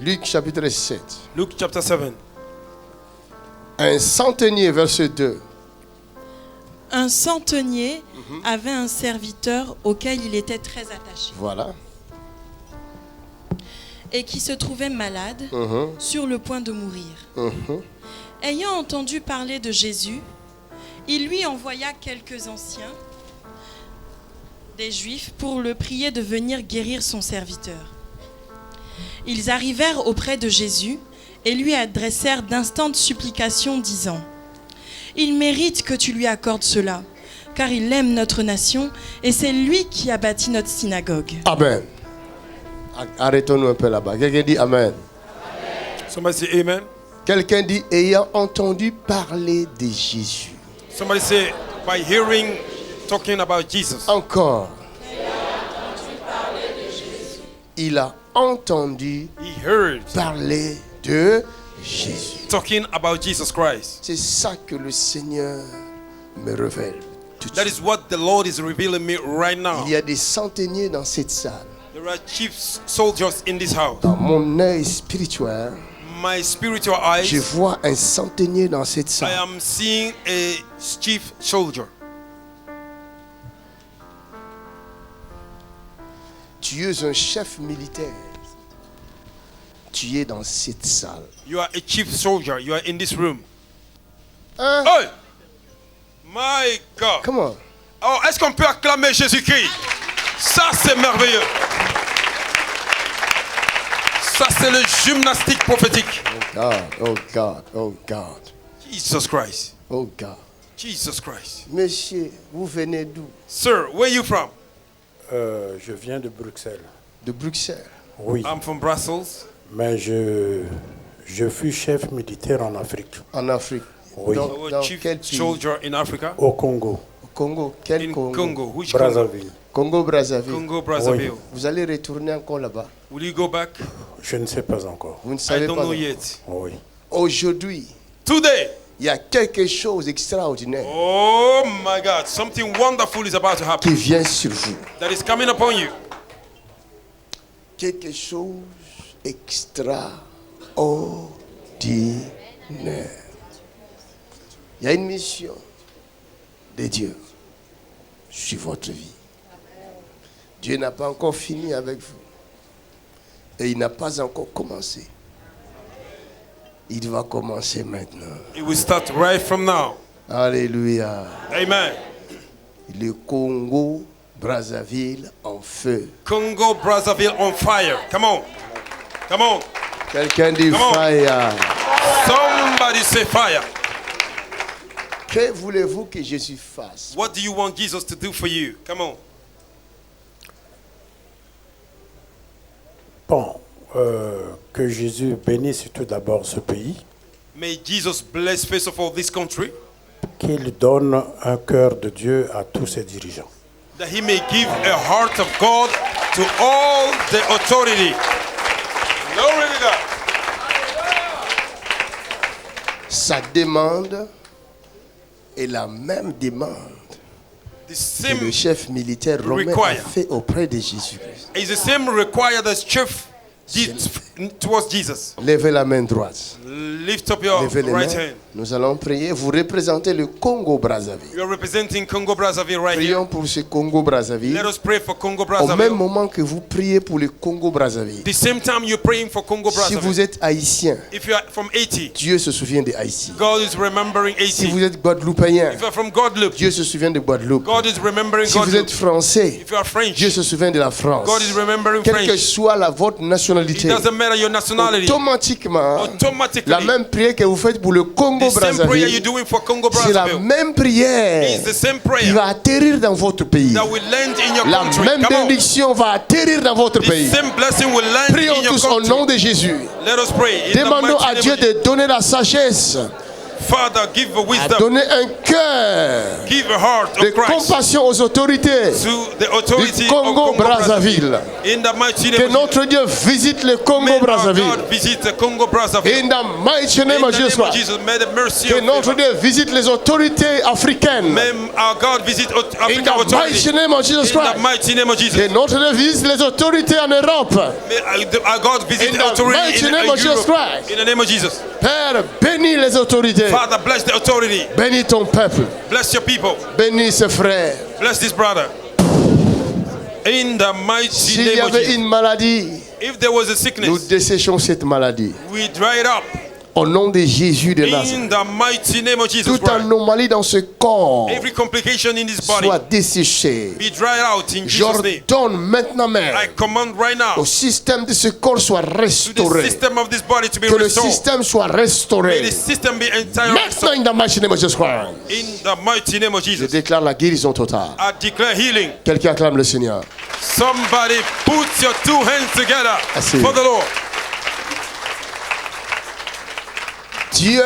Luc chapitre 7. Luke chapter 7. Un centenier, verset 2. Un centenier avait un serviteur auquel il était très attaché Voilà. et qui se trouvait malade, sur le point de mourir. Ayant entendu parler de Jésus, il lui envoya quelques anciens des Juifs pour le prier de venir guérir son serviteur. Ils arrivèrent auprès de Jésus et lui adressèrent d'instantes supplications, disant : « Il mérite que tu lui accordes cela, car il aime notre nation et c'est lui qui a bâti notre synagogue. » Amen. Arrêtons-nous un peu là-bas. Quelqu'un dit Amen. Somebody say amen. Quelqu'un dit ayant entendu parler de Jésus. Somebody say by hearing, talking about Jesus. Encore. Il a entendu He heard parler de Jésus. talking about Jesus Christ. C'est ça que le Seigneur me révèle tout de That suite. is what the Lord is revealing me right now. Il y a des centeniers dans cette salle. There are chief soldiers in this house. Dans mon œil spirituel, My spiritual je eyes, vois un centenier dans cette I salle. am seeing a chief soldier. Tu es un chef militaire. Tu es dans cette salle. You are a chief soldier. You are in this room. Hein? Hey! My God. Come on. Oh, est-ce qu'on peut acclamer Jésus-Christ? Ça, c'est merveilleux. Ça, c'est le gymnastique prophétique. God, oh God, oh God, Jesus Christ. oh God. Jesus Christ. Monsieur, vous venez d'où? Sir, where are you from? Je viens de Bruxelles. De Bruxelles. Oui, I'm from Brussels. mais je fus chef militaire en Afrique, En Afrique. Oui. Dans, Our dans chief quel pays? soldier in Africa. au Congo, Au Congo. Quel In Congo? Congo. Which Congo? Brazzaville. Congo-Brazzaville. Congo, Brazzaville. Vous allez retourner encore là-bas. Will you go back? Je ne sais pas encore. Vous ne I savez don't pas. know encore. yet. Oui. Aujourd'hui, Today, il y a quelque chose d'extraordinaire oh my God, something wonderful is about to qui happen. vient sur vous. That is coming upon you. Quelque chose extraordinaire. Il y a une mission de Dieu sur votre vie. Dieu n'a pas encore fini avec vous. Et il n'a pas encore commencé. Il va commencer maintenant. It will start right from now. Alléluia. Amen. Le Congo, Brazzaville en feu. Congo, Brazzaville on fire. Come on. Come on. Quelqu'un dit Come on. fire. Somebody say fire. Que voulez-vous que Jésus fasse? What do you want Jesus to do for you? Come on. Bon, que Jésus bénisse tout d'abord ce pays, May Jesus bless first of all this country, qu'il donne un cœur de Dieu à tous ses dirigeants. that he may give a heart of God to all the authority. Glory to God. Sa demande est la même demande The que le same chef militaire romain a require. fait auprès de Jésus-Christ. is the same required as chief did towards Jesus. Levez la main droite. Lift up your Levez les right mains. hand. Nous allons prier. Vous représentez le Congo-Brazzaville. You are representing Congo Brazzaville right here. Prions pour ce Congo-Brazzaville. Let us pray for Congo Au même Brazzaville. moment que vous priez pour le Congo-Brazzaville, The same time you're praying for Congo si Brazzaville. vous êtes haïtien, If you are from Haiti, Dieu se souvient des Haïtiens. God is remembering Si Haiti. vous êtes guadeloupéen, If you are from Guadeloupe, Dieu se souvient de Guadeloupe. God is remembering Si vous êtes Guadeloupe. français, If you are French, Dieu se souvient de la France. God is remembering Quelle que French. soit votre It nationalité, doesn't matter your nationality. automatiquement, Automatically, la même prière que vous faites pour le the same prayer you're Congo-Brazzaville, doing for Congo c'est la Brazzaville même prière is the same qui prayer va atterrir dans votre pays. that will land in your La country. même Come on. bénédiction va atterrir dans votre The pays. same blessing will land Prions in your tous au country. nom de Jésus. Let us pray. In the Demandons mighty à name Dieu of Jesus. de donner la sagesse Father, give a à wisdom, donner un cœur give a heart de of Christ compassion aux autorités to the authority du of Congo-Brazzaville. In the mighty Que name of Jesus. notre Dieu visite le May our Congo-Brazzaville. God visit the Congo-Brazzaville. In the mighty name In of the Jesus name of Christ. Jesus, may the mercy Que of notre favor. Dieu visite les autorités africaines. May our God visit In African the authority. mighty name of Jesus In the Christ. mighty name of Jesus. Que notre Dieu visite les autorités en Europe. May our God visit In the the authority mighty in name of Jesus Europe. Christ. In the name of Jesus. Père, bénis les autorités. Father, bless the authority. Bénis ton peuple. Bless your people. Bénis ses frères. Bless this brother. In the mighty S'il y name of avait Jesus. une maladie, If there was a nous sickness, desséchons cette maladie. we dry it up. Au nom de Jésus de Nazareth. In the mighty name of Jesus Toute Christ. anomalie dans ce corps Every complication in this body soit desséchée. be dried out in Jesus' name. J'ordonne maintenant même I command right now au système de ce corps soit to the restauré. system of this body to be Que le restored. système soit May restauré. the system be entirely Maintenant, restored. in the mighty name of Jesus Christ. In the mighty name of Je Jesus. déclare la guérison totale. I declare healing. Quelqu'un acclame le Seigneur. Somebody put your two hands together Merci. for the Lord. Dieu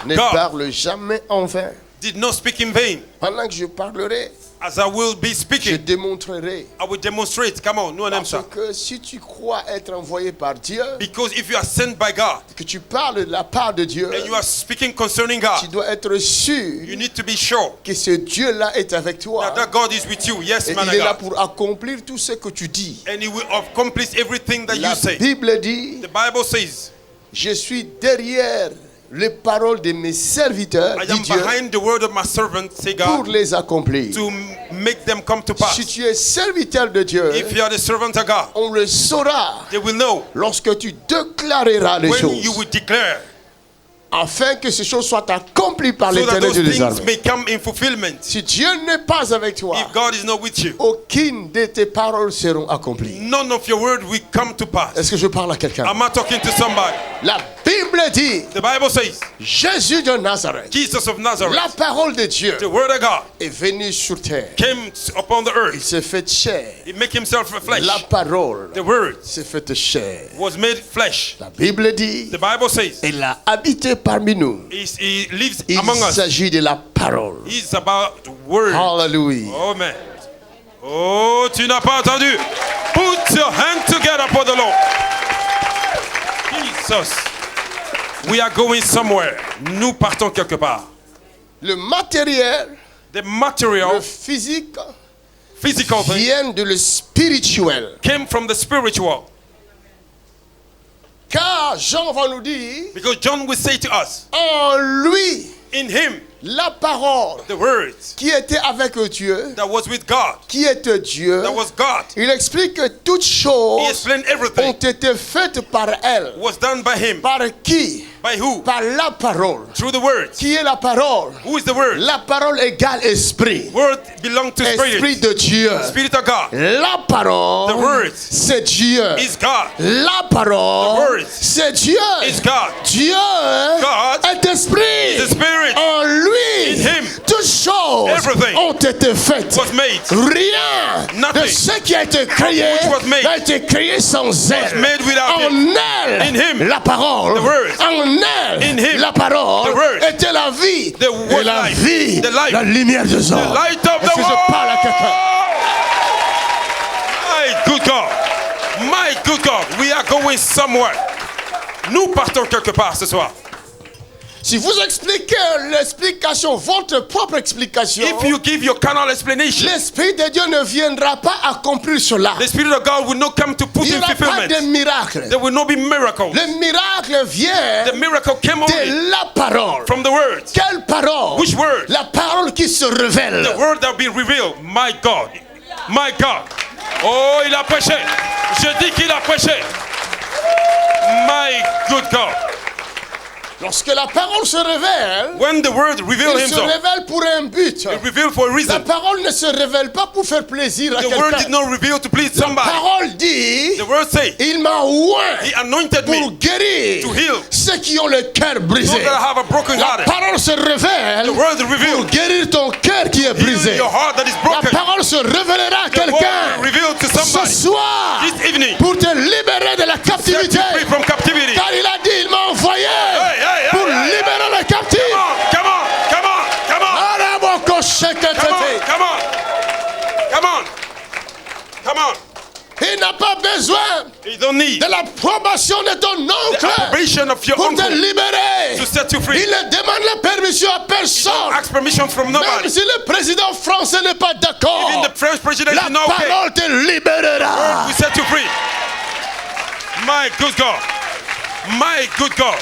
ne God. parle jamais en vain. Did not speak in vain. Pendant que je parlerai, As I will be je speaking, démontrerai. I will demonstrate. Come on, no one Parce answer. que si tu crois être envoyé par Dieu, Because if you are sent by God que tu parles de la part de Dieu, and you are speaking concerning tu God, dois être sûr you need to be sure que ce Dieu-là est avec toi. that God is with you. Yes, Et man il of est là God. pour accomplir tout ce que tu dis. And He will accomplish everything that La you say. Bible dit, The Bible says, je suis derrière les paroles de mes serviteurs, I dit am Dieu, behind the word of my servant, say pour God, les accomplir. to make them come to Si pass. tu es serviteur de Dieu, If you are the servant of God, on le saura they will know lorsque tu déclareras les when choses, you will declare, afin que ces choses soient accomplies par so that l'Éternel those Dieu des things armées. may come in fulfillment. Si Dieu n'est pas avec toi, If God is not with you, aucune de tes paroles seront accomplies. none of your word will come to pass. Est-ce que je parle à quelqu'un? Am I talking to somebody? La Bible dit, The Bible says, Jésus de Nazareth, Jesus of la Nazareth, parole de Dieu, the word of God, est venu sur terre. came upon the Il earth. s'est fait chair. He made himself a flesh. La parole The word s'est faite chair. was made flesh. La Bible dit, The Bible says, il a habité parmi nous. he lives Il among us. s'agit de la parole. He's about the word. Hallelujah. Oh man. Oh, tu n'as pas entendu. Put your hand together for the Lord. Jesus. We are going somewhere. Nous partons quelque part. Le matériel, The material, le physique, physical thing vient de le spirituel. came from the spiritual. Car Jean va nous dire, Because John will say to us, en lui, in him, la parole the word qui était avec Dieu, that was with God, qui était Dieu, that was God. il explique que toutes He choses explained ont everything été faites par elle. was done by him. Par qui? By who? Par la parole. Through the word. Qui est la parole? Who is the word? La parole égale esprit. Word belongs to Esprit spirit. de Dieu. Spirit of God La parole, The word c'est Dieu. is God. La parole, The word c'est Dieu. Is God. Dieu God est esprit. is the spirit. En lui, In him, toutes choses everything ont été faites. was made. Rien Nothing de ce qui a été créé which was made n'a été créé sans elle. made without En him. elle, In him, la parole. the word. En elle, In him, la parole the word. était la vie. The Et word la life. vie, The life. la lumière des hommes. The light of Est-ce the que world. je parle à quelqu'un? My good God. My good God. We are going somewhere. Nous partons quelque part ce soir. Si vous expliquez l'explication, votre propre explication, If you give your carnal explanation, l'Esprit de Dieu ne viendra pas accomplir cela. the Spirit of God will not come to put Il n'y in aura pas de fulfillment. miracle. There will not be miracles. Le miracle vient The miracle came only de la parole. from the word. Quelle parole? Which word? La parole qui se révèle. The word that will be revealed. My God. My God. Oh, il a prêché. Je dis qu'il a prêché. My good God. Lorsque la parole se révèle, When the word revealed il se himself, révèle pour un but. it revealed for a La reason. parole ne se révèle pas pour faire plaisir à The word did quelqu'un. not reveal to please La somebody. parole dit, The word says, il m'a oint He anointed pour me guérir to heal ceux qui ont le cœur so brisé. that I have a broken La heart. parole se révèle The word pour revealed guérir ton cœur qui est heal brisé. your heart that is La broken. parole se révélera à The word quelqu'un revealed to ce somebody soir this evening. pour te libérer de la Set captivité. you free from captivity. Car il a dit, il m'a envoyé hey, pour hey, hey. libérer les captifs. Come on. Il n'a pas besoin You don't need de l'approbation de ton the oncle approbation of your pour te uncle libérer. to set you free. Il ne demande la permission à personne. Ask permission from Même nobody. si le président français n'est pas d'accord, Even the French president la is not okay. parole te libérera. We set you free. My good God. My good God.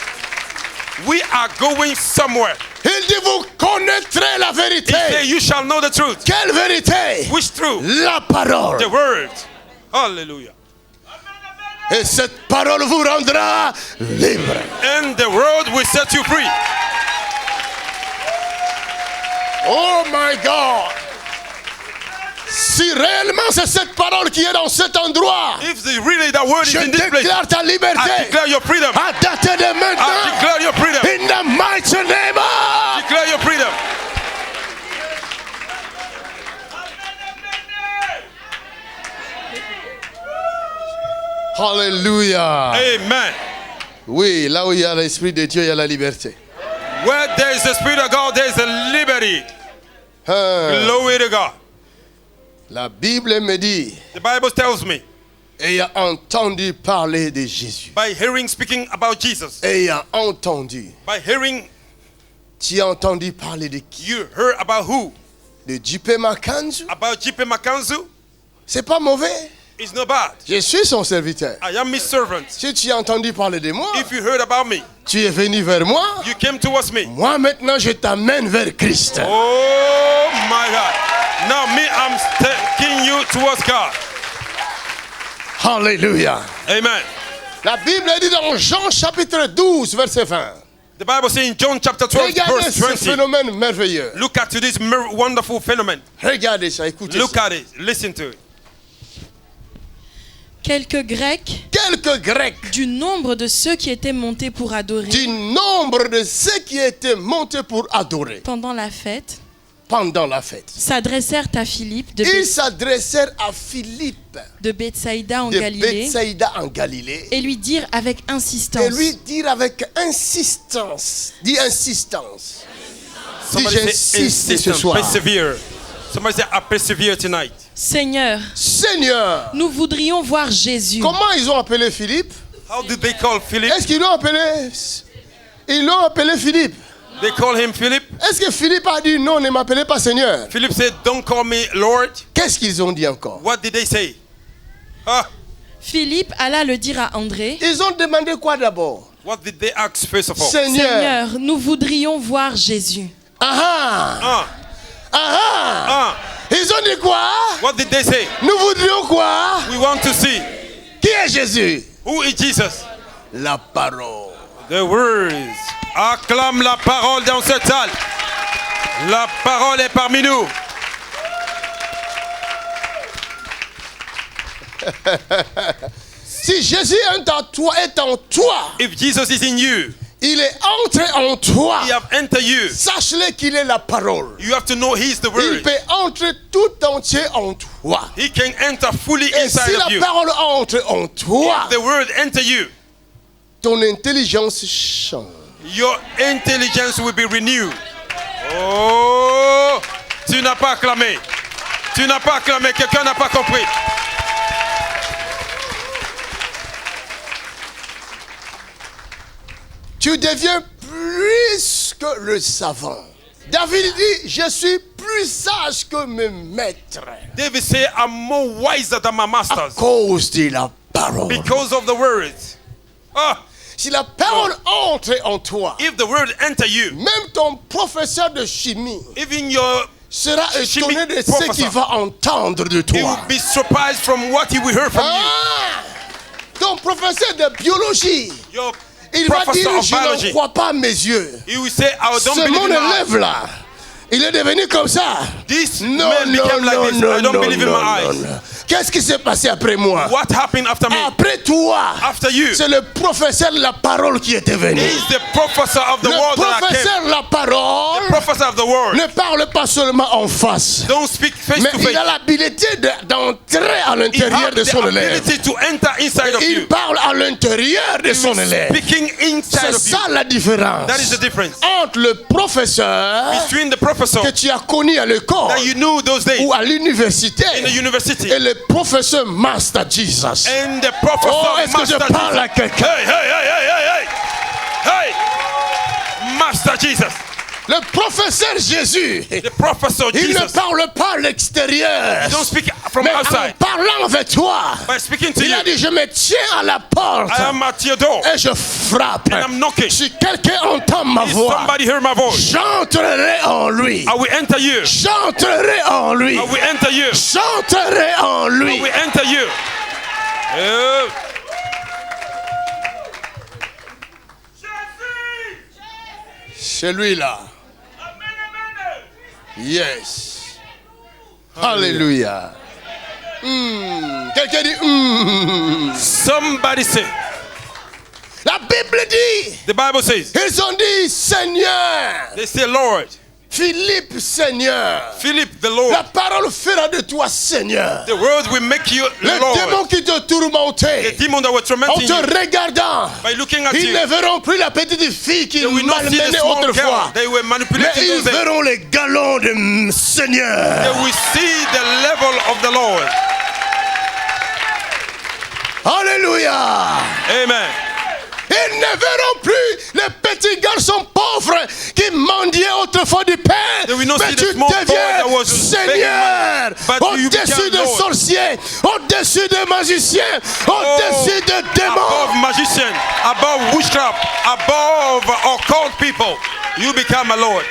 We are going somewhere. Il dit, vous connaîtrez la He vérité. said, you shall know the truth. Quelle vérité? Which truth? La parole. The word. Hallelujah. Et cette parole vous rendra libre. And the word will set you free. Oh my God. Si réellement c'est cette parole qui est dans cet endroit, If the really that word is je in this place, déclare ta I liberté. declare your freedom. À dater de I maintenant. declare your freedom. In the mighty name of. Declare your freedom. Hallelujah. Amen. Oui, là où il y a l'Esprit de Dieu, il y a la liberté. Where there is the Spirit of God, there is a liberty. Hein. Glory to God. La Bible me dit, The Bible tells me, ayant entendu parler de Jésus, by hearing speaking about Jesus, ayant entendu, by hearing, tu as entendu parler de qui? you heard about who? De J.P. Makanzu? About J.P. Makanzu? C'est pas mauvais. It's not bad. Je suis son serviteur. I am his servant. Si tu as entendu parler de moi, If you heard about me, tu es venu vers moi. you came towards me. Moi maintenant, je t'amène vers Christ. Oh my God. Now me, I'm taking you towards God. Alléluia. Amen. La Bible dit dans Jean chapitre 12, verset 20. The Bible says in John chapter 12, Regardez verse ce 20. phénomène merveilleux. Look at this wonderful phenomenon. Regardez ça, écoutez Look ça. at it. Listen to it. Quelques Grecs, Quelques Grecs du nombre de ceux qui étaient montés pour adorer du nombre de ceux qui étaient montés pour adorer pendant la fête, pendant la fête, s'adressèrent à Philippe ils s'adressèrent à Philippe de Bethsaïda en de Galilée Bethsaïda en Galilée et lui dirent avec insistance. et lui dire avec insistance, dis insistance, dis Somebody say j'insiste ce insistence, soir. persevere. Somebody say I persevere tonight. Seigneur, Seigneur, nous voudrions voir Jésus. comment ils ont appelé Philippe? How did they call Philip? Est-ce qu'ils l'ont appelé? Ils l'ont appelé Philippe. They call him Philip. Est-ce que Philippe a dit non, ne m'appelez pas Seigneur? Philip said, don't call me Lord. Qu'est-ce qu'ils ont dit encore? What did they say? Ah, Philippe alla le dire à André. Ils ont demandé quoi d'abord? what did they ask first of all? Seigneur. Seigneur, nous voudrions voir Jésus. Ah Ah, ah ah. ah. Ils ont dit quoi? What did they say? Nous voudrions quoi? We want to see. Qui est Jésus? Who is Jesus? La parole. The words. Acclame la parole dans cette salle. La parole est parmi nous. Si Jésus est en toi, If Jesus is in you, il est entré en toi. he have entered you. Sache-le qu'il est la parole. You have to know he's the Il word. peut entrer tout entier en toi. He can enter fully Et inside si of la you. parole entre en toi, The word enter you. ton intelligence change. Your intelligence will be renewed. Oh, tu n'as pas acclamé. Tu n'as pas acclamé. Quelqu'un n'a pas compris. Tu deviens plus que le savant. David dit, je suis plus sage que mes maîtres. David said, I'm more wiser than my À masters cause de la parole. because of the word. Ah, Si la parole entre en toi, if the word enter you, même ton professeur de chimie even your sera Chimie étonné de ce professeur. qu'il va entendre de he toi. will be surprised from what he will hear from Ah! Ton professeur de biologie, you. Your il va professor dire, of je ne biology, crois pas à mes yeux. he will say, I don't Ce believe mon in my eyes. élève là, il est devenu comme ça. This Non, man non, became like non, this. non, I don't non, believe in non, my non, eyes. non. Qu'est-ce qui s'est passé après moi? What happened after me? Après toi, After you. c'est le professeur de la parole qui était venu. He's the professor of the Le world that I came. professeur de la parole Professor of the world. ne parle pas seulement en face, Don't speak face mais to il face. a l'habilité d'entrer à He l'intérieur has de the son élève. ability to enter inside of Il you. parle à l'intérieur de son élève. Speaking inside C'est of you. ça la différence That is the difference entre le professeur between the et professor que tu as connu à l'école that you knew those days ou à l'université in the university. et le professeur Master Jesus. And the professor Oh, est-ce que je Master parle Jesus. à quelqu'un? Hey, Master Jesus. Le professeur Jésus, The professor il ne Jesus. parle pas à l'extérieur, Don't speak from mais en outside. parlant avec toi, By speaking to il a you, dit, je me tiens à la porte I am at your door et je frappe. and I'm knocking. Si quelqu'un entend ma If voix, somebody hear my voice, j'entrerai en lui. I will enter you. J'entrerai en lui. I will enter you. J'entrerai en I lui. will enter you. Celui-là. Yes. Alléluia. Quelqu'un dit Somebody say. La Bible dit, The Bible says. ils ont dit Seigneur. They say, Lord. Philippe, Seigneur. Philip, the Lord. La parole fera de toi Seigneur. The word will make you Les Lord. démons qui te The tourmentaient demons that were en tormenting te you, regardant, by looking at ils you, ne verront plus la petite fille qui they will not see the malmenait small autrefois. girl. They were Mais manipulating ils those days. verront les galons de Seigneur. They will see the level of the Lord. Alléluia. Amen. Ils ne verront plus les petits garçons pauvres qui mendiaient autrefois du pain. They will not Mais see tu the small boy that deviens was Seigneur. begging money. But you Au-dessus become de Lord. sorciers, au-dessus de magiciens, au-dessus de Above démons. magician, above witchcraft, above occult people, you become a Lord.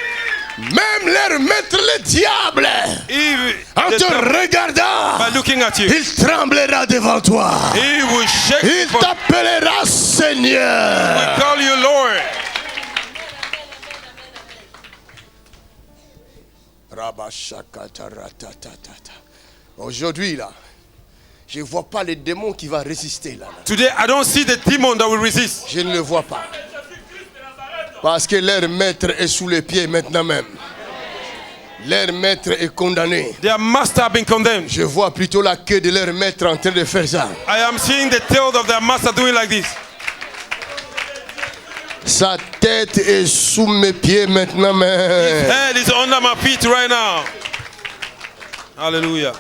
Même leur maître le diable, If en the te devil, regardant, by looking at you, il tremblera devant toi. he will shake Il for t'appellera Seigneur. call you Lord. Aujourd'hui là, je ne vois pas les démons qui vont résister là. Today, I don't see the demon that will resist. Je ne le vois pas. Parce que leur maître est sous les pieds maintenant même. Leur maître est condamné. Their master have been condemned. Je vois plutôt la queue de leur maître en train de faire ça. I am seeing the tail of their master doing like this. Sa tête est sous mes pieds maintenant même. Head is under my feet right now. Hallelujah.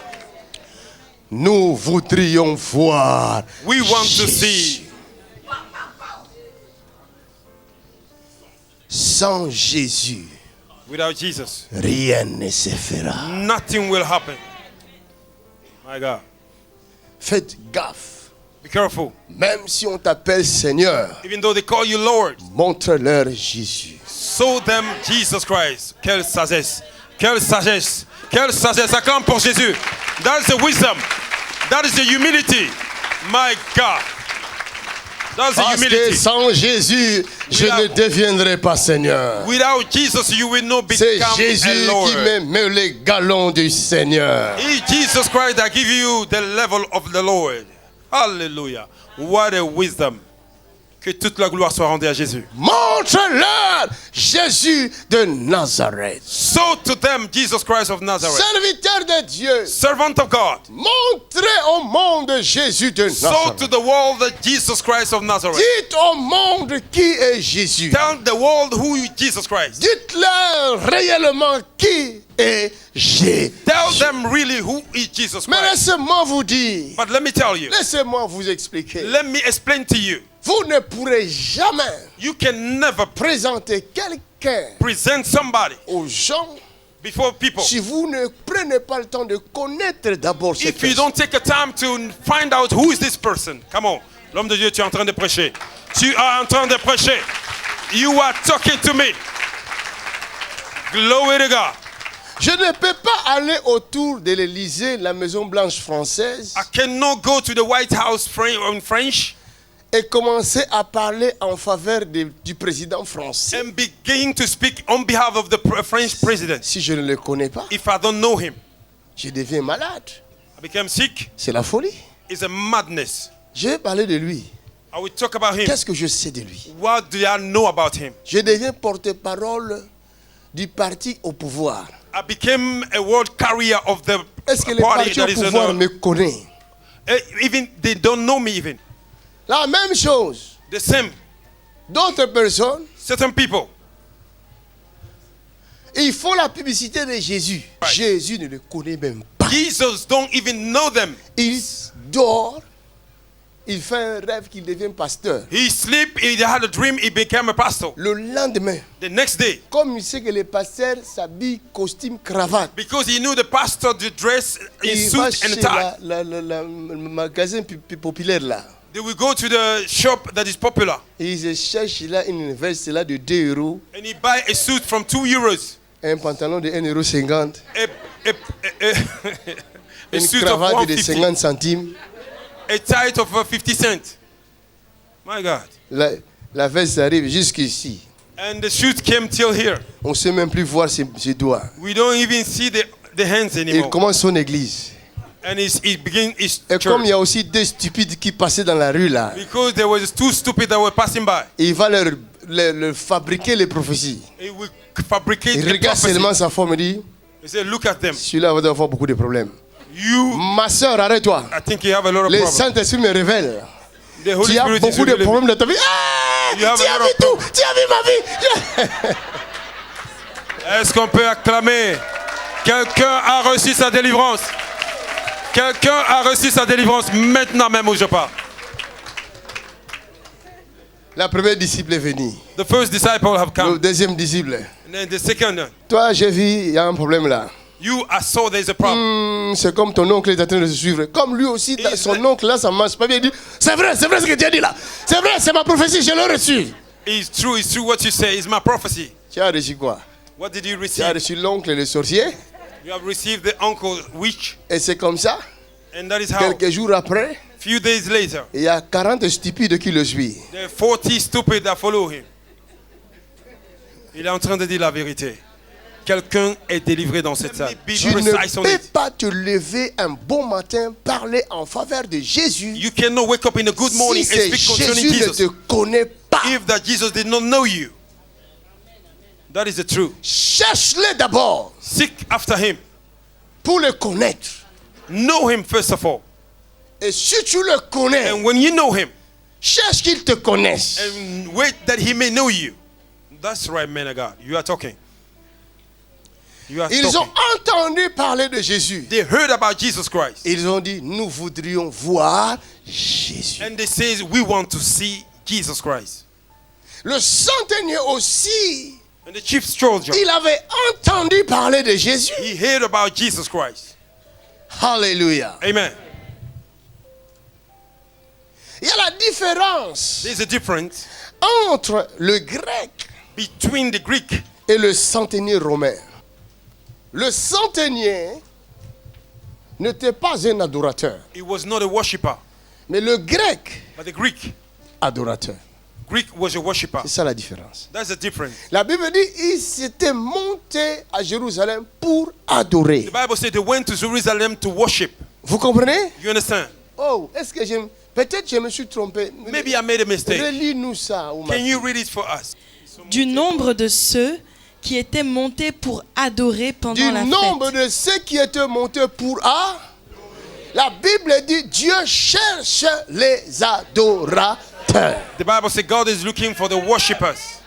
Nous voudrions voir. We want to Jésus. see. Sans Jésus, Without Jesus, rien ne se fera. nothing will happen. My God. Faites gaffe. Be careful. Même si on t'appelle Seigneur, Even though they call you Lord, montre-leur Jésus. show them Jesus Christ. Quelle sagesse. Quelle sagesse. Quelle sagesse. Acclame pour Jésus. That is the wisdom. That is the humility. My God. That's the Parce que humility. sans Jésus, je ne deviendrai pas Seigneur. Without Jesus, you will not C'est become Jésus a Lord. qui me met les galons du Seigneur. It's Jesus Christ that give you the level of the Lord. Hallelujah. What a wisdom. Que toute la gloire soit rendue à Jésus. Montre-leur Jésus de Nazareth. Show to them Jesus Christ of Nazareth. Serviteur de Dieu, Servant of God. montrez au monde Jésus de Show Nazareth. to the world that Jesus Christ of Nazareth. Dites au monde qui est Jésus. Tell the world who is Jesus Christ. Dites-leur réellement qui est Jésus. Tell them really who is Jesus Mais Christ. laissez-moi vous dire, But let me tell you. laissez-moi vous expliquer. Let me explain to you. Vous ne pourrez jamais You can never présenter quelqu'un present somebody aux gens before people si vous ne prenez pas le temps de connaître d'abord cette if you personne. don't take a time to find out who is this person. Come on. L'homme de Dieu, tu es en train de prêcher. Tu es en train de prêcher. You are talking to me. Glory to God. Je ne peux pas aller autour de l'Élysée, la Maison Blanche française, I cannot go to the White House in French et commencer à parler en faveur du président français and begin to speak on behalf of the French president. si je ne le connais pas. If I don't know him, Je deviens malade. I become sick. C'est la folie. It's a madness. Je vais parler de lui. I will talk about him. Qu'est-ce que je sais de lui? What do I know about him? Je deviens porte-parole du parti au pouvoir. I became a world carrier of the Est-ce que le party parti au that is pouvoir me connaît? even they don't know me even. La même chose. The same. D'autres personnes, Certain people, Ils font la publicité de Jésus. Right. Jésus ne le connaît même pas. Jesus don't even know them. Il dort. Il fait un rêve qu'il devient pasteur. He sleep, he had a dream, he became a pastor. Le lendemain, The next day, comme il sait que les pasteurs s'habillent costume, cravate, because he knew the pastor to dress in il va suit and chez tie, le magasin populaire là. they will go to the shop that is popular Et il se cherche là une veste là de 2 euros, and he buy a suit from 2 euros, un pantalon de 1,50 €, a une suit of cravate de 150, 50 centimes. a tie of 50 cents. My God. La veste arrive jusqu'ici. And the suit came till here. On ne sait même plus voir ses doigts. We don't even see the hands Il anymore. commence son église. And he begin his Et comme il y church. a aussi 2 stupides qui passaient dans la rue là, Because there was 2 stupid that were passing by. il va leur fabriquer les prophéties. He will fabricate Il a regarde prophecy. seulement sa forme et dit, He said, look at them. celui-là va avoir beaucoup de problèmes. You, Ma soeur, arrête-toi. I think you have a lot of Le problems. Saint-Esprit me révèle. The Holy Tu as Spirit is beaucoup de revealing. problèmes dans ta vie. Ah, You have tu a as lot vu of tout. Tu as vu ma vie. Est-ce qu'on peut acclamer? Quelqu'un a reçu sa délivrance. Quelqu'un a reçu sa délivrance maintenant même où je parle. La première disciple est venue. The first disciple have Le come. deuxième disciple. And then the second, Toi, j'ai vu, il y a un problème là. you, I saw there's a problem. C'est comme ton oncle est en train de se suivre. Comme lui aussi, Et son oncle là, ça marche pas bien. Il dit, c'est vrai ce que tu as dit là. C'est vrai, c'est ma prophétie, je l'ai reçu. It's true what you say. It's my prophecy. Tu as reçu quoi? What did you Tu receive? as reçu l'oncle le sorcier. You have received the uncle witch. Et c'est comme ça. And that is how, Quelques jours après, few days later, il y a 40 stupides qui le suivent. there are 40 stupid that follow him. Il est en train de dire la vérité. Quelqu'un est délivré dans cette salle. Be Tu precise ne on peux it. pas te lever un bon matin, parler en faveur de Jésus. You cannot wake up in a good morning Si and c'est speak concerning Jésus ne Jesus te connaît pas, if that Jesus did not know you. That is the truth. cherche-le d'abord Seek after him. pour le connaître. Know him first of all. Et si tu le connais, And when you know him, cherche qu'il te connaisse. and wait that he may know you. That's right, man of God. You are talking. You are Ils ont talking. entendu parler de Jésus. They heard about Jesus Christ. Ils ont dit, nous voudrions voir Jésus. And they say, we want to see Jesus Christ. Le centenier aussi, And the chief soldier, il avait entendu parler de Jésus. he heard about Jesus Christ. Alléluia. Amen. Il y a la différence There's a difference entre le grec between the Greek et le centenier romain. Le centenier n'était pas un adorateur, He was not a worshipper, mais le grec, but the Greek adorateur. Greek was a worshipper. C'est ça la différence. That's the difference. La Bible dit il s'était monté à Jérusalem pour adorer. The Bible said they went to Jerusalem to worship. Vous comprenez? You understand? Oh, est-ce que peut-être je me suis trompé. Maybe I made a mistake. Relis-nous ça. Oumar. Can you read it for us? Du nombre de ceux qui étaient montés pour adorer pendant Du la nombre fête. de ceux qui étaient montés pour la Bible dit Dieu cherche les adorateurs. The Bible says God is looking for the worshippers.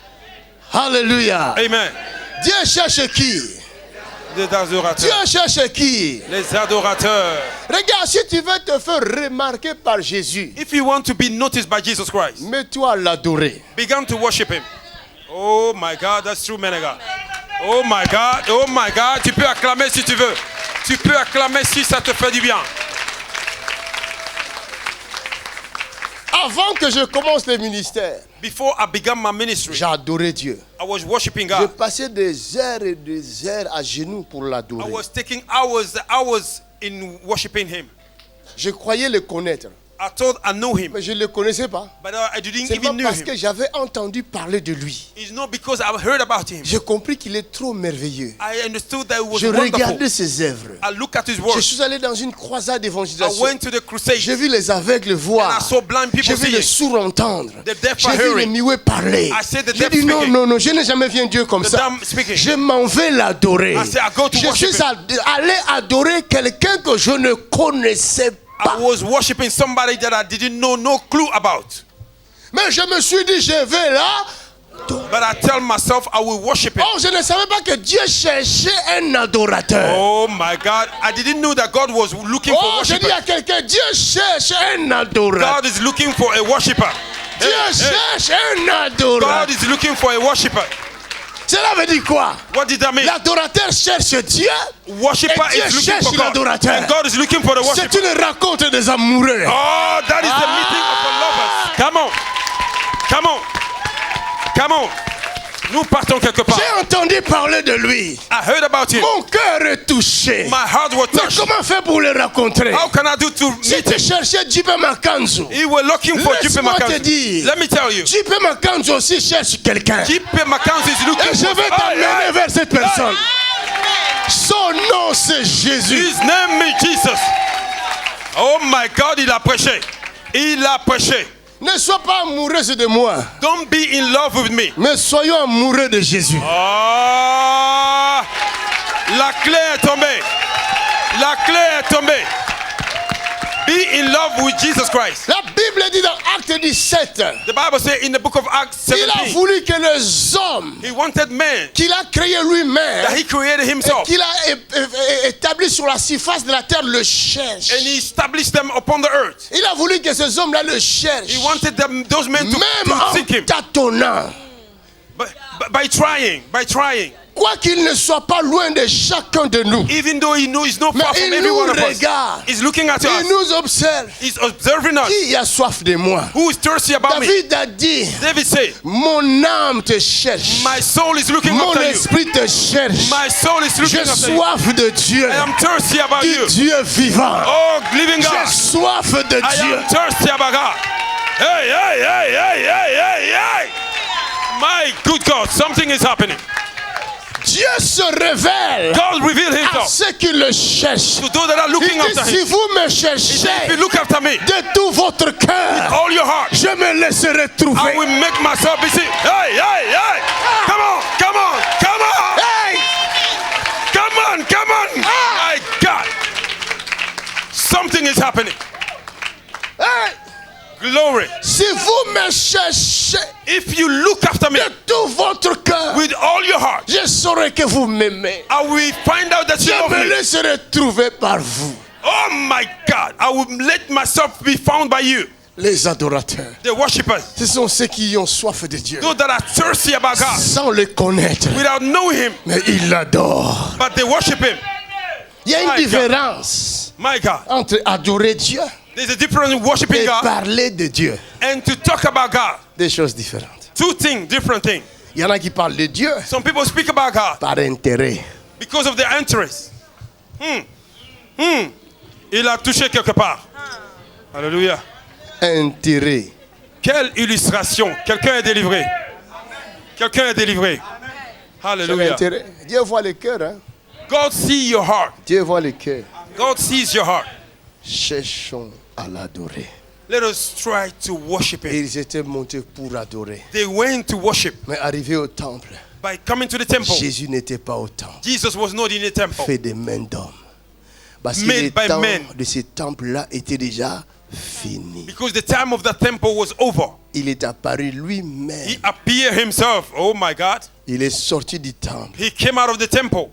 Alléluia. Amen. Dieu cherche qui? Les Dieu adorateurs. cherche qui? Les adorateurs. Regarde, si tu veux te faire remarquer par Jésus, If you want to be noticed by Jesus Christ, mets-toi à l'adorer. begin to worship him. Oh my God, that's true, man of God. Oh my God, oh my God. Tu peux acclamer si tu veux. Tu peux acclamer si ça te fait du bien. Avant que je commence le ministère, Before I began my ministry, j'ai adoré Dieu. I was worshiping J'ai God. passé des heures et des heures à genoux pour I l'adorer. was taking hours in worshiping him. Je croyais le connaître, I thought I knew him, mais je ne le connaissais pas. but I didn't C'est pas even know parce que him. j'avais entendu parler de lui. It's not because I've heard about him. J'ai compris qu'il est trop merveilleux. I understood that it was Je wonderful. regardais ses œuvres. I look at his Je work. suis allé dans une croisade I d'évangélisation. went to the crusade. J'ai vu les aveugles And voir. I saw blind people J'ai vu les seeing. sourds entendre. The deaf J'ai are vu les hearing. muets parler. I said the J'ai deaf dit non, speaking. non, non, je n'ai jamais vu un Dieu comme The ça. dumb speaking. Je m'en vais l'adorer. I said, I go to Je worship suis allé adorer quelqu'un que je ne connaissais pas. I was worshiping somebody that I didn't know no clue about. Mais je me suis dit, je vais là l'adorer. But I tell myself I will worship him. Oh, je ne savais pas que Dieu cherchait un adorateur. Oh my God, I didn't know that God was looking for Oh, je dis worshipers. à quelqu'un, Dieu cherche un adorateur. God is looking for a worshiper. Dieu cherche un adorateur. God is looking for a worshiper. Cela veut dire quoi? What did that mean? L'adorateur cherche Dieu. Worshipper Et Dieu is looking cherche for God. l'adorateur. And God is looking for the C'est worshiper. une rencontre des amoureux. Oh, that is the meeting of the lovers. Come on. Come on. Come on. Nous partons quelque part. J'ai entendu parler de lui. I heard about him. Mon cœur est touché. My heart was Mais touched. comment faire pour le rencontrer? How can I do to Si meet tu him? cherchais Jipe Makanzu, He was looking for Jipe laisse-moi te Makanzu. dire, Let me tell you. Jipe Makanzu aussi cherche quelqu'un. Jipe Makanzu is looking Et je for. vais t'amener vers cette personne. Son nom c'est Jésus. His name is Jesus. Oh my God, il a prêché. Il a prêché. Ne sois pas amoureuse de moi, Don't be in love with me. mais soyons amoureux de Jésus. Oh, la clé est tombée. La clé est tombée. Be in love with Jesus Christ. La Bible dit dans Acte 17, The Bible says in the book of Acts il a 17, voulu que les hommes he wanted men qu'il a créés lui-même, that he created et himself. qu'il a établi sur la surface de la terre, le cherchent. And he established them upon the earth. Il a voulu que ces hommes-là le cherchent. He wanted them, those men to Même en seek him. tâtonnant. By trying. Quoi qu'il ne soit pas loin de chacun de nous. Even though he knows he's not Mais far from il every nous one of us. regarde. He's looking at Il us. nous observe. He's observing us. Qui a soif de moi? Who is thirsty about me? David a dit, David said, mon âme te cherche. my soul is looking Mon after you. esprit te cherche. My soul is looking J'ai after you. soif de Dieu. I am thirsty about Du you. Dieu vivant. Oh, living J'ai God. soif de I Dieu. am thirsty about God. Hey. My good God, something is happening. Dieu se révèle God revealed à himself ceux qui le cherchent. to those that are Il looking dit, after si him. vous me He said, if cherchez you look after me, de tout votre cœur, all your heart, je me laisserai I trouver. will make myself busy. Hey. Come on. Hey! Come on. My God. Something is happening. Hey! Glory. Si vous me cherchez If you look after me de tout votre cœur, with all your heart, je saurai que vous m'aimez. I will find out that Je you love me me. laisserai trouver par vous. Oh my God. I will let myself be found by you. Les adorateurs, The worshippers. ce sont ceux qui ont soif de Dieu. Those that are thirsty about God Sans le connaître, without knowing him, mais ils l'adorent. but they worship him. Il y a une My God. différence My God. entre adorer Dieu There's a difference in worshiping et God parler de Dieu. and to talk about God. Des choses différentes. Two things, different things. Il y en a qui parlent de Dieu Some people speak about God par intérêt. because of their interest. Il a touché quelque part. Alléluia. Intérêt. Quelle illustration. Quelqu'un est délivré. Quelqu'un est délivré. C'est Alléluia. l'intérêt. Dieu voit le cœur. Hein? God sees your heart. Dieu voit le cœur. God sees your heart. Cherchons à l'adorer. Let us try to worship Et him. ils étaient montés pour adorer. They went to worship Mais arrivés au temple, by coming to the temple. Jésus n'était pas au temple. Jesus was not in the temple. Fait des mains d'hommes. Parce que Made le by temps men. de ce temple-là était déjà fini. Because the time of the temple was over. Il est apparu lui-même. He appeared himself. Oh my God. Il est sorti du temple. He came out of the temple.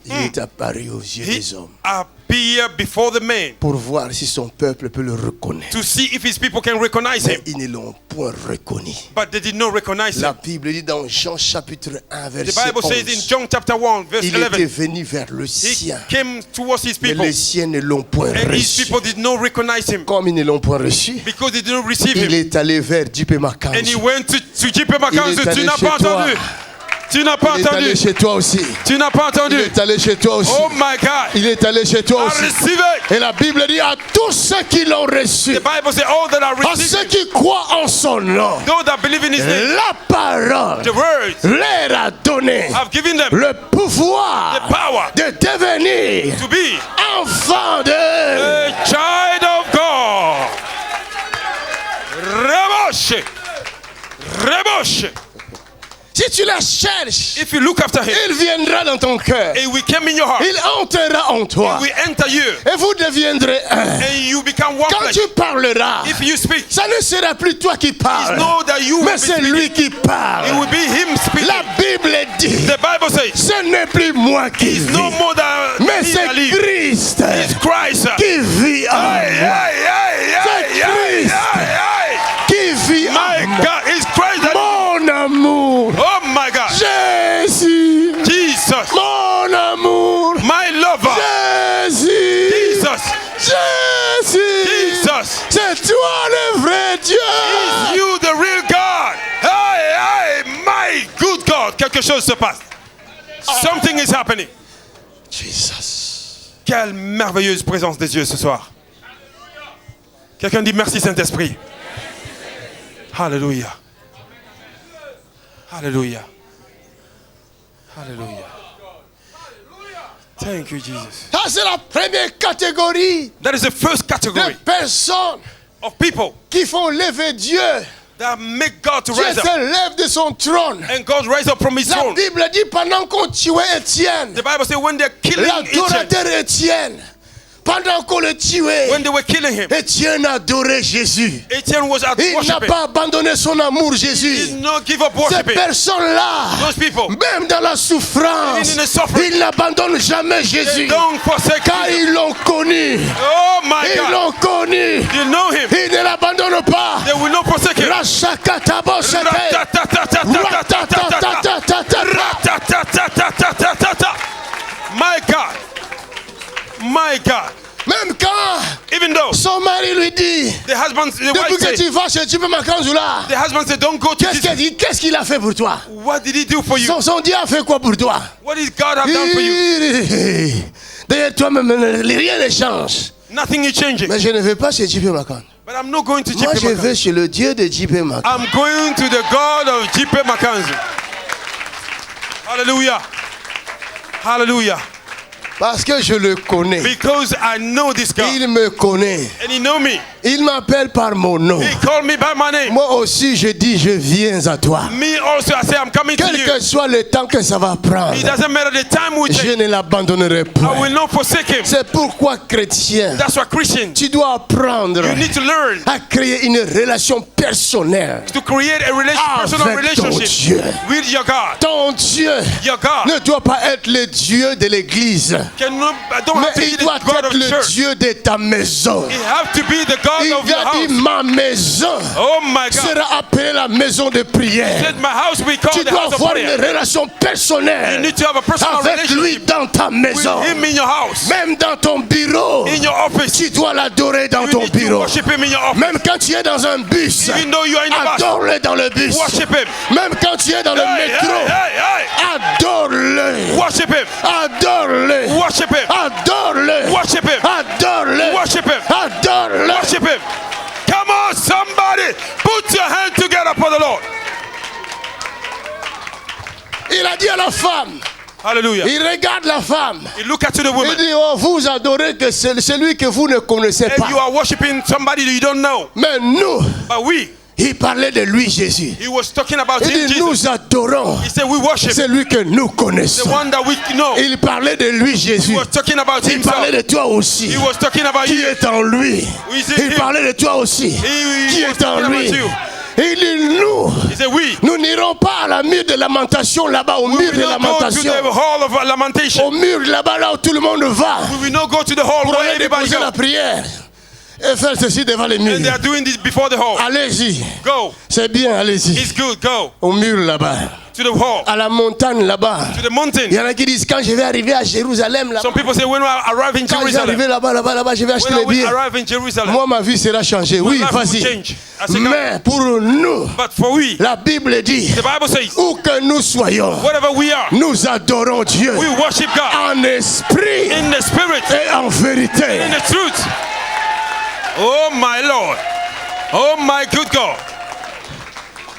Il est apparu aux yeux He des hommes appeared before the man pour voir si son peuple peut le reconnaître. to see if his people can recognize Mais him. ils ne l'ont point reconnu. But they did not recognize La him. Bible dit dans Jean chapitre 1 The verset Bible says in 11. John chapter 1 verse Il était 11. venu vers le He sien. came towards his Mais people. les siens ne l'ont point And his reçu. people did not recognize him. Comme ils ne l'ont point reçu, Because they did not receive il him. est allé vers Jipe And he Makanzu. went to Jipe Makanzu. Il est allé Tu n'as chez pas toi. entendu. Tu n'as pas Il est allé entendu. chez toi aussi. Tu n'as pas Il entendu. est allé chez toi aussi. Oh my God. Il est allé chez toi I aussi. receive it. Et la Bible dit à tous ceux qui l'ont reçu, The Bible says all that are à receiving, ceux qui croient en son nom, those that believe in his name, la parole the words leur a donné have given them le pouvoir the power de devenir to be enfants de a child of God. Reboshe. Si tu la cherches, if you look after him, il viendra dans ton cœur. he will come in your heart. Il entrera en toi. He will enter you. Et vous deviendrez un. And you become one Quand flesh. tu parleras, If you speak, ça ne sera plus toi qui parles, know that you will mais be c'est speaking. lui qui parle. It will be him speaking. La Bible dit, The Bible says, ce n'est plus moi qui it's vis, no more than mais me c'est that live. Christ It's Christ. qui vit en moi. Qui vit My en moi. God, it's Christ that. Mon amour, Oh my God. Jésus, Jesus. mon amour, My lover. Jésus, Jesus. Jésus, Jesus. c'est toi le vrai Dieu. You the real God. Hey, my good God. Quelque chose se passe. Something is happening. Jesus. Quelle merveilleuse présence de Dieu ce soir. Quelqu'un dit merci Saint-Esprit. Alléluia. Alléluia. Alléluia. Thank you, Jesus. Ça, c'est la première catégorie That is the first de category personnes of people qui font lever Dieu. that make God to Dieu rise up. se lève de son trône. And God rise up from his La throne. Bible dit pendant qu'on tuait Étienne, The Bible says when they're killing Etienne, l'adorateur Étienne, pendant qu'on le tuait, when they were killing him, Étienne adorait Jésus. Etienne was at Il n'a worshiping. pas abandonné son amour, He Jésus. did not give up Ces worshiping. personnes-là, Those people, même dans la souffrance, Even in the suffering, ils n'abandonnent jamais they Jésus. don't forsake Car him. ils l'ont connu. Oh my Ils God. l'ont connu. You know him. Ils ne l'abandonnent pas. They will not forsake him. Rachakatabosete. My God. My God. Même quand Even though son mari lui dit, the depuis wife que said, tu vas chez Djibé Makanzula, the husband said, don't go to Jesus. qu'est-ce qu'il a fait pour toi? What did he do for you? Son Dieu a fait quoi pour toi? What did God have done for you? D'ailleurs, toi-même, rien ne change. Nothing is changing. Mais je ne vais pas chez Djibé Makan. But I'm not going to Moi, je J.P. vais chez le Dieu de Djibé Makan. I'm going to the God of J.P. Mackenzie. Hallelujah. Hallelujah. Parce que je le connais. Because I know this God. Il me connaît. And he know me. Il m'appelle par mon nom. He called me by my name. Moi aussi, je dis, je viens à toi. Me also, I say, I'm coming to Quel you. que soit le temps que ça va prendre, It doesn't matter the time we je take. ne l'abandonnerai I pas. will not forsake him. C'est pourquoi, chrétien, That's why Christian, tu dois apprendre you need to learn à créer une relation personnelle to create a personal avec ton relationship Dieu. with your God. Ton Dieu Your God ne doit pas être le Dieu de l'église, don't have to mais be il the doit God être of the le church. Dieu de ta maison. It have to be the God Il of your a dit, house. ma maison Oh my God. sera appelée la maison de prière. Let my house be Tu called the dois house of avoir une prayer. relation You personnelle need to have a personal avec lui relationship dans ta maison. with him in your house, Même dans ton bureau, in your office. tu dois l'adorer dans You ton need to bureau. worship him in your office. Même quand tu es dans un bus, Even though you are in the bus, adore-le dans le bus. worship him. Même quand tu es dans le Hey, métro, hey, adore-le. worship him. Adore-le. Worship him. Adore-le. Worship him. Adore-le. Worship him. Adore-le. Worship him. Come on, somebody. Put your hand together for the Lord. Il a dit à la femme, Hallelujah. il regarde la femme. You look at the Il woman. dit, oh, vous adorez que celui que vous ne connaissez And you pas. are worshiping somebody that you don't know. Mais nous, But we, il parlait de lui, Jésus. he was talking about Il him, dit, Jesus. nous adorons He said, we worship celui que nous the connaissons. one that we know. Il parlait de lui, He Jésus. was talking about Il parlait himself. de toi aussi. He was talking about Qui you. est en lui. He said Il him. parlait de toi aussi. He Qui was est en talking lui. about you. Il dit, nous, He said, we n'irons pas à la mur de lamentation là-bas, au mur will de not go to lamentation. the hall of lamentation. Au mur là-bas, là où tout le monde va. We will not go to the hall Pour where aller everybody déposer la goes. prière. Et faire ceci devant les murs. And they are doing this before the hall. Allez-y. Go. C'est bien, allez-y. It's good. Go Au mur là-bas. to the hall, À la montagne là-bas. to the mountain. Il y en a qui disent, quand je vais arriver à Jérusalem là-bas. Some people say when I arrive in Quand je vais arriver Jerusalem, là-bas, je vais acheter when les I will billets. arrive in Jerusalem, Moi, ma vie sera changée. Oui, life will vas-y. change. I say, Mais pour nous, but for we, la Bible dit, the Bible says, où que nous soyons, whatever we are, nous adorons Dieu we worship God en esprit in the spirit, et en vérité. in the truth. Oh my Lord, oh my good God.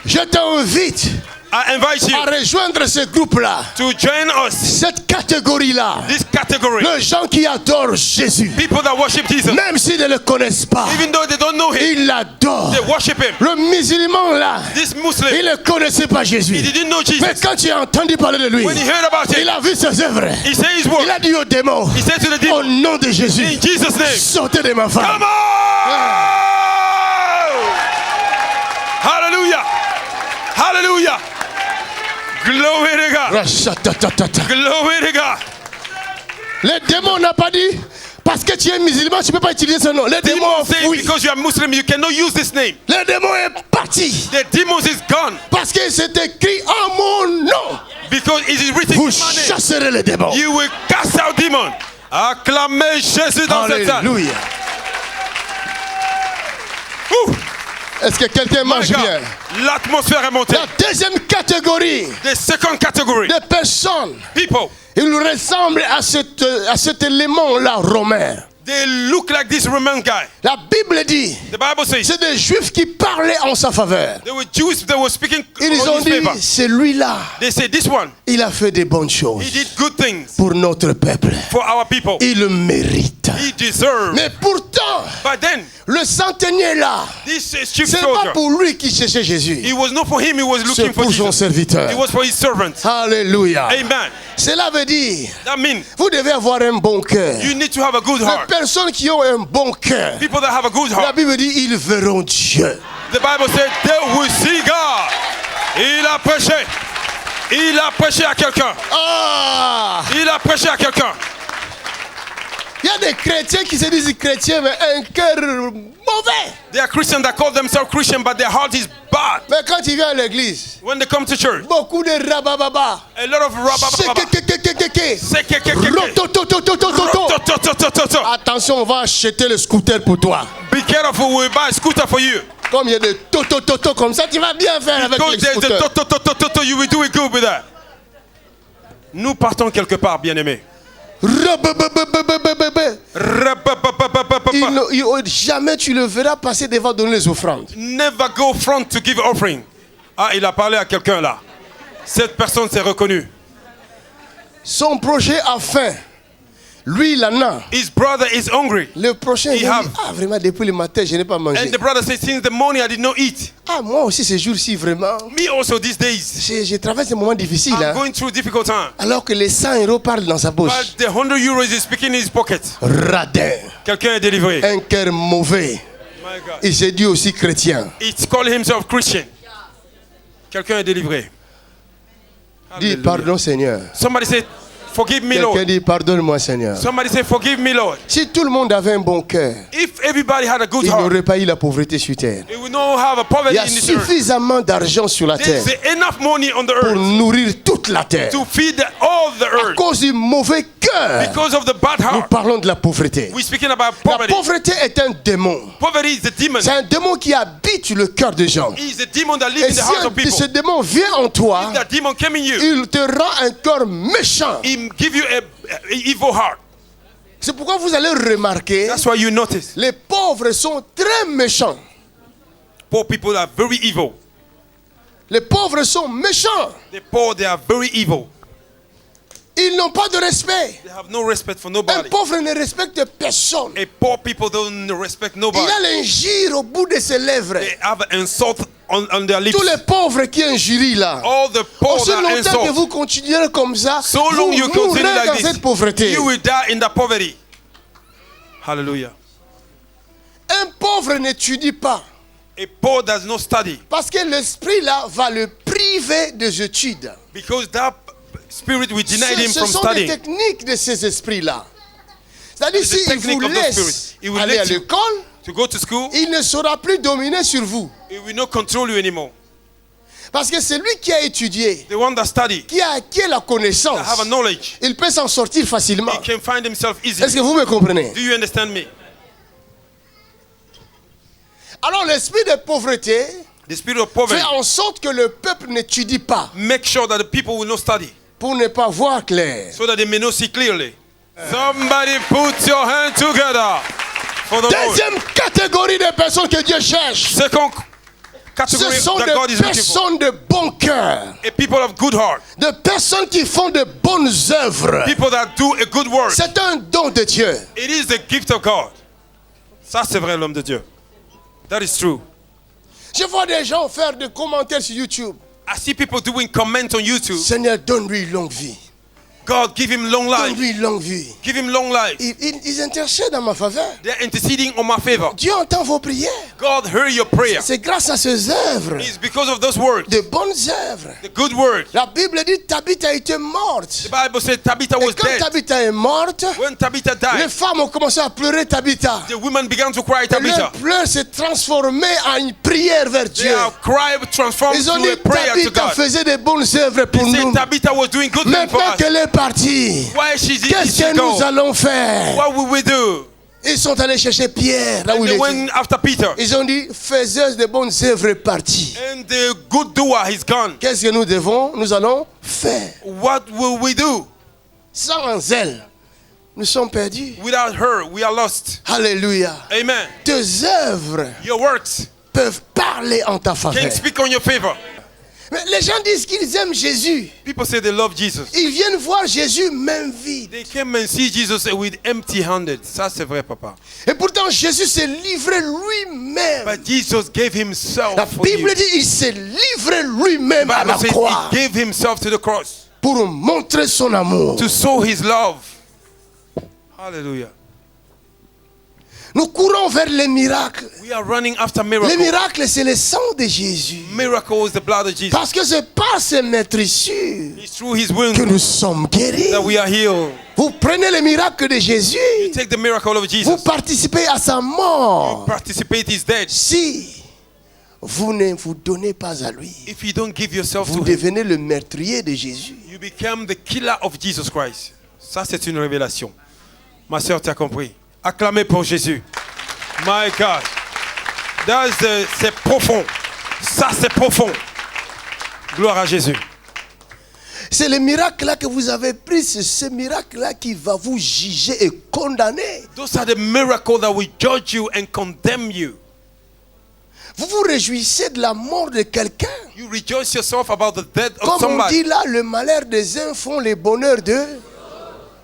Je t'invite I invite you à rejoindre ce groupe-là, to join us. cette catégorie-là. This category. Les gens qui adorent Jésus, People that worship Jesus. même s'ils ne le connaissent pas, Even though they don't know him, ils l'adorent. they worship him. Le musulman là, This Muslim, il ne connaissait pas Jésus. he didn't know Jesus. Mais quand tu as entendu parler de lui, When he heard about il it, a vu ses œuvres. he said his Il word. a dit aux démons, He said to the au demon, nom de Jésus, in Jesus' name, sortez de ma femme. come on! Hallelujah! Hallelujah! Glory to God! Rasatatatata. Glory to God! Le démon n'a pas dit, parce que tu es musulman, tu ne peux pas utiliser ce nom. Le démon Demon a says fui. because you are Muslim, you cannot use this name. Le démon est parti. The demon is gone Parce que c'est écrit en mon nom. because it is written Vous in my name. chasserez les démons. You will cast out demons. Acclamez Jésus dans cette salle. Alléluia. Ouh. Est-ce que quelqu'un My mange God. bien? L'atmosphère est montée. La deuxième catégorie The second category, de personnes, people, ils ressemblent à cet élément-là romain. they look like this Roman guy. La Bible dit, The Bible says c'est des Juifs qui parlaient en sa faveur. they were Jews, they were speaking Ils on ont his dit, favor. c'est lui-là. They say this one, Il a fait des bonnes choses he did good things pour notre peuple. for our people. Il le mérite. He deserved. Mais pourtant, But then, le centenier là, this chief c'est pas soldier, pour lui qui cherchait Jésus. it was not for him, he was C'est looking for pour son Jesus. serviteur. It was for his servant. Alléluia. Amen. Cela veut dire, That means vous devez avoir un bon cœur. you need to have a good Les heart. personnes qui ont un bon cœur, People that have a good la heart. Bible dit, ils verront Dieu. The Bible said they will see God. Il a prêché. Il a prêché à quelqu'un. Ah! Il a prêché à quelqu'un. Il y a des chrétiens qui se disent chrétiens, mais un cœur mauvais. There are Christians that call themselves Christian, but their heart is bad. Mais quand ils viennent à l'église, When they come to church, beaucoup de rabababa. a lot of Rototototototo. Attention, on va acheter le scooter pour toi. Be careful, we'll buy a scooter for you. Comme il y a des totototo comme ça, tu vas bien faire avec Because les there's scooters. the you will do it good with that. Nous partons quelque part, bien-aimés. Jamais tu le verras passer devant donner les offrandes. Never go front to give offering. Ah, il a parlé à quelqu'un là. Cette personne s'est reconnue. Son projet a faim. Lui, il en a. His brother is hungry. Le prochain, il dit, ah vraiment, depuis le matin, je n'ai pas mangé. And the brother said, since the morning I did not eat. Ah, moi aussi, ces jours-ci, vraiment, Me also these days. je traverse des moments difficiles. I'm Hein? going through difficult time. Alors que les 100 euros parlent dans sa bouche. But the 100 euros is speaking in his pocket. Radin. Quelqu'un est délivré. Un cœur mauvais. My God. Il s'est dit aussi chrétien. It's called himself Christian. Quelqu'un est délivré. Dis, Hallelujah. pardon, Seigneur. Somebody say, forgive me, Lord. Quelqu'un dit, pardonne-moi, Seigneur. Somebody say, forgive me, Lord. Si tout le monde avait un bon cœur, If everybody had a good il heart, n'aurait pas eu la pauvreté sur terre. we would not have a Il poverty y a in this earth. suffisamment d'argent sur la terre There's enough money on the pour earth nourrir toute la terre. to feed all the À earth. cause du mauvais cœur, Because of the bad nous heart, parlons de la pauvreté. we're speaking about La poverty. pauvreté est un démon. Poverty is the demon. C'est un démon qui habite le cœur des gens. He's a demon that lives Et in si the hearts of people. ce démon vient en toi, If that demon came in you, il te rend un cœur méchant. he give you a evil heart. C'est pourquoi vous allez remarquer, That's why you notice les pauvres sont très méchants. poor people are very evil. Les pauvres sont méchants. The poor, they are very evil. Ils n'ont pas de respect. They have no respect for Un nobody. pauvre ne respecte personne. A poor people don't respect Il nobody. a l'injure au bout de ses lèvres. They have insult on their lips. Tous les pauvres qui injurient là. All the poor Aussi that longtemps que insult. vous continuerez comme ça, So vous long you continue mourrez like dans cette this, pauvreté. you will die in that poverty. Hallelujah. Un pauvre n'étudie pas. A poor does not study Parce que l'esprit là va le priver des études. because that spirit will deny him Ce from sont des studying. techniques de ces esprits-là. C'est-à-dire, It's the s'il technique vous of those laisse spirits. He will aller à let you l'école, to go to school. il ne saura plus dominer sur vous. It will not control you anymore. Parce que c'est lui qui a étudié, The one that study, qui a acquis la that connaissance, have a knowledge, il peut s'en sortir facilement. he can find himself Est-ce easily. que vous me comprenez? Do you understand me? Alors l'esprit de pauvreté The spirit of poverty fait en sorte que le peuple n'étudie pas make sure that the people will not study pour ne pas voir clair. so that they may not see clearly. Somebody put your hand together for the Lord. Deuxième catégorie de personnes que Dieu cherche, Second category Ce sont that des God is looking for. personnes de bon cœur, A people of good heart. de personnes qui font de bonnes œuvres. People that do a good work. C'est un don de Dieu. It is the gift of God. Ça, c'est vrai, l'homme de Dieu. That is true. Je vois des gens faire des commentaires sur YouTube. I see people doing comments on YouTube. Seigneur, donne-lui longue vie. God, give him long life. Donne-lui longue vie. Give him long life. Ils intercèdent en ma faveur. They're interceding on my favor. Dieu entend vos prières. God heard your prayer. C'est grâce à ces œuvres, It's because of those words. de bonnes œuvres. The good word. La Bible dit Tabitha était morte. The Bible said Tabitha Et was quand dead. Tabitha est morte, When Tabitha les died, femmes ont commencé à pleurer Tabitha. the women began to cry Et Tabitha. leur pleurs s'est transformé en une prière vers Dieu. Their cry transformed Ils ont to dit a prayer to Tabitha God. faisait des bonnes œuvres pour They said nous. Tabitha was doing good things for Maintenant us. qu'elle est partie, Why did qu'est-ce she que nous go? allons faire? What will we do? Ils sont allés chercher Pierre, là où il They était. went after Peter. Ils ont dit, faiseuse de bonnes œuvres est partie. And the good doer is gone. Qu'est-ce que nous allons faire? What will we do? Sans elle, nous sommes perdus. Without her, we are lost. Alléluia. Amen. Tes œuvres Your works peuvent parler en ta faveur. can speak on your favor. Mais les gens disent qu'ils aiment Jésus. People say they love Jesus. Ils viennent voir Jésus main vide. They came and see Jesus with empty-handed. Ça, c'est vrai, papa. Et pourtant, Jésus s'est livré lui-même. But Jesus gave himself La for you. Bible dit il s'est livré lui-même à Bible la says croix he gave himself to the cross pour montrer son amour. to show his love. Hallelujah. Nous courons vers les miracles. We are running after Les miracles. miracles, c'est le sang de Jésus. Miracle is the blood of Jesus. Parce que c'est par ses meurtrissures It's through his wounds que nous sommes guéris. that we are healed. Vous prenez les miracles de Jésus, Take the miracle of vous Jesus. participez à sa mort. Participate his death. Si vous ne vous donnez pas à lui, If you don't give yourself vous to him, devenez le meurtrier de Jésus. you become the killer of Jesus Christ. Ça, c'est une révélation. Ma soeur, tu as compris. Acclamez pour Jésus. My God. C'est profond. Ça, c'est profond. Gloire à Jésus. C'est le miracle-là que vous avez pris, c'est ce miracle-là qui va vous juger et condamner. Those are the miracles that will judge you and condemn you. Vous vous réjouissez de la mort de quelqu'un. You rejoice yourself about the death of Comme on somebody. dit là, le malheur des uns font le bonheur d'eux.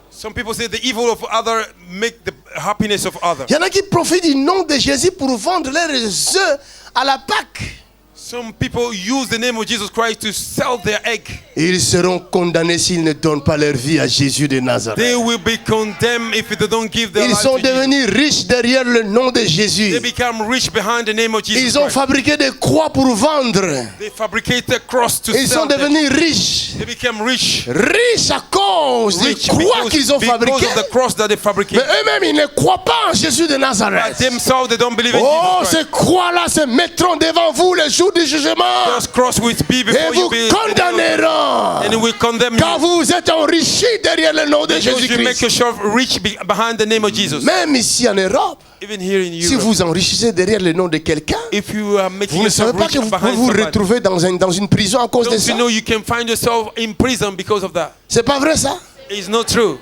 Some people say the evil of others make the happiness of others. Il y en a qui profitent du nom de Jésus pour vendre leurs œufs à la Pâque. Some people use the name of Jesus Christ to sell their egg. Et ils seront condamnés s'ils ne donnent pas leur vie à Jésus de Nazareth. They will be condemned if they don't give their Ils life sont to Jesus. devenus riches derrière le nom de They Jésus. become rich behind the name of Jesus Ils ont Christ. fabriqué des croix pour vendre. They fabricate a cross to Ils sont sell them. devenus riches. They become rich. Riches à cause des Rich croix qu'ils ont because fabriquées. of the cross that they fabricate. Mais eux-mêmes, ils ne croient pas en Jésus de By Nazareth. themselves, they don't believe in Oh, Jesus ces Christ. croix-là se mettront devant vous le jour du jugement. Those cross will be Et before vous you be condamneront. and it will condemn Car you. vous êtes enrichis derrière le nom de Because you make Jésus-Christ. yourself rich behind the name of Jesus. Même ici en Europe, Even here in si Europe, vous enrichissez derrière le nom de quelqu'un, if you are making vous ne savez yourself pas rich que vous pouvez behind vous somebody, retrouver dans une prison à cause de don't ça. you know you can find yourself in prison because of that? C'est pas vrai ça? It's not true.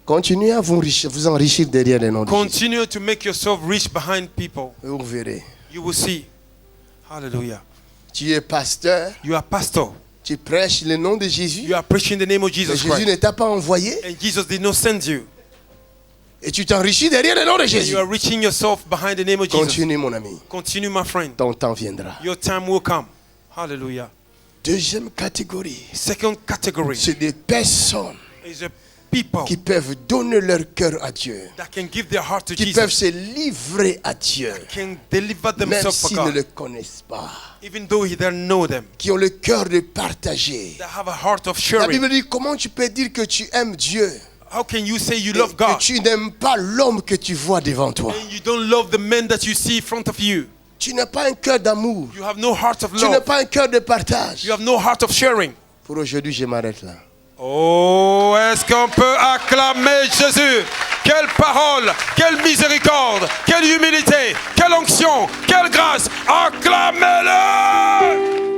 Continuez à vous enrichir derrière le nom de Jésus. Continue to make yourself rich behind people. Et vous verrez. You will see. Hallelujah. Tu es pasteur, You are pastor. tu prêches le nom de Jésus. You are preaching the name of Mais Jesus Jésus Christ. ne t'a pas envoyé And Jesus did not send you. et tu t'enrichis derrière le nom de And Jésus. you are reaching yourself behind the name of Jesus. Continue mon ami, Continue, my friend. ton temps viendra. Your time will come. Hallelujah. Deuxième catégorie, Second category c'est des personnes is the people qui peuvent donner leur cœur à Dieu, that can give their heart to qui peuvent Jesus, se livrer à Dieu, can deliver même themselves for s'ils ne God, le connaissent pas, even though He doesn't know them. qui ont le cœur de partager. That have a heart of La sharing. Bible dit, comment tu peux dire que tu aimes Dieu How can you say you et love que God tu n'aimes pas l'homme que tu vois devant toi? and you don't love the men that you see in front of you? Tu n'as pas un cœur d'amour, You have no heart of tu n'as love. pas un cœur de partage. You have no heart of sharing. Pour aujourd'hui, je m'arrête là. Oh, est-ce qu'on peut acclamer Jésus? Quelle parole, quelle miséricorde, quelle humilité, quelle onction, quelle grâce. Acclamez-le!